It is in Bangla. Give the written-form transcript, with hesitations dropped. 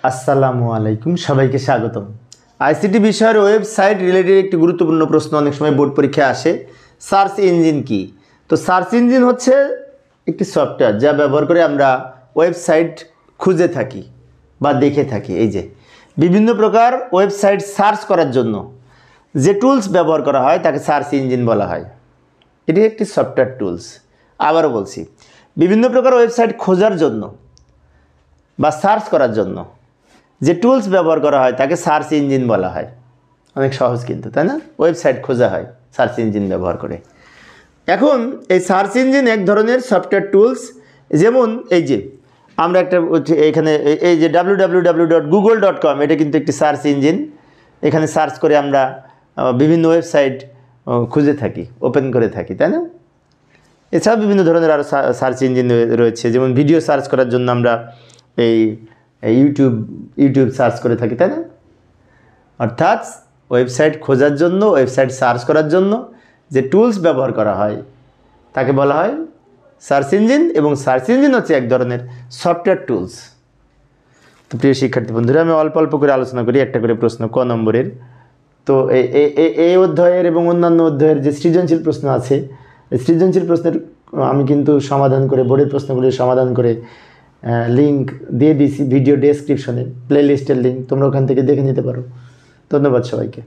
আসসালামু আলাইকুম, সবাইকে স্বাগতম। আইসিটি বিষয়ের ওয়েবসাইট রিলেটেড একটি গুরুত্বপূর্ণ প্রশ্ন অনেক সময় বোর্ড পরীক্ষায় আসে। সার্চ ইঞ্জিন কি? তো সার্চ ইঞ্জিন হচ্ছে একটি সফটওয়্যার যা ব্যবহার করে আমরা ওয়েবসাইট খুঁজে থাকি বা দেখে থাকি। এই যে বিভিন্ন প্রকার ওয়েবসাইট সার্চ করার জন্য যে টুলস ব্যবহার করা হয় তাকে সার্চ ইঞ্জিন বলা হয়। এটি একটি সফটওয়্যার টুলস। আবারও বলছি, বিভিন্ন প্রকার ওয়েবসাইট খোঁজার জন্য বা সার্চ করার জন্য যে টুলস ব্যবহার করা হয় তাকে সার্চ ইঞ্জিন বলা হয়। অনেক সহজ কিন্তু, তাই না? ওয়েবসাইট খোঁজা হয় সার্চ ইঞ্জিন ব্যবহার করে। এখন এই সার্চ ইঞ্জিন এক ধরনের সফটওয়্যার টুলস। যেমন এই যে আমরা একটা এখানে এই যে www.google.com, এটা কিন্তু একটি সার্চ ইঞ্জিন। এখানে সার্চ করে আমরা বিভিন্ন ওয়েবসাইট খুঁজে থাকি, ওপেন করে থাকি, তাই না? এছাড়াও বিভিন্ন ধরনের আরও সার্চ ইঞ্জিন রয়েছে। যেমন ভিডিও সার্চ করার জন্য আমরা এই ইউটিউব সার্চ করে থাকি, তাই না? অর্থাৎ ওয়েবসাইট খোঁজার জন্য, ওয়েবসাইট সার্চ করার জন্য যে টুলস ব্যবহার করা হয় তাকে বলা হয় সার্চ ইঞ্জিন, এবং সার্চ ইঞ্জিন হচ্ছে এক ধরনের সফটওয়্যার টুলস। তো প্রিয় শিক্ষার্থী বন্ধুরা, আমি অল্প অল্প করে আলোচনা করি, একটা করে প্রশ্ন ক নম্বরের। তো এই অধ্যায়ের এবং অন্যান্য অধ্যায়ের যে সৃজনশীল প্রশ্ন আছে, এই সৃজনশীল প্রশ্নের আমি কিন্তু সমাধান করে, বোর্ডের প্রশ্নগুলির সমাধান করে লিঙ্ক দিয়ে দিয়েছি ভিডিও ডেসক্রিপশনে, প্লেলিস্টের লিঙ্ক, তোমরা ওখান থেকে দেখে নিতে পারো। ধন্যবাদ সবাইকে।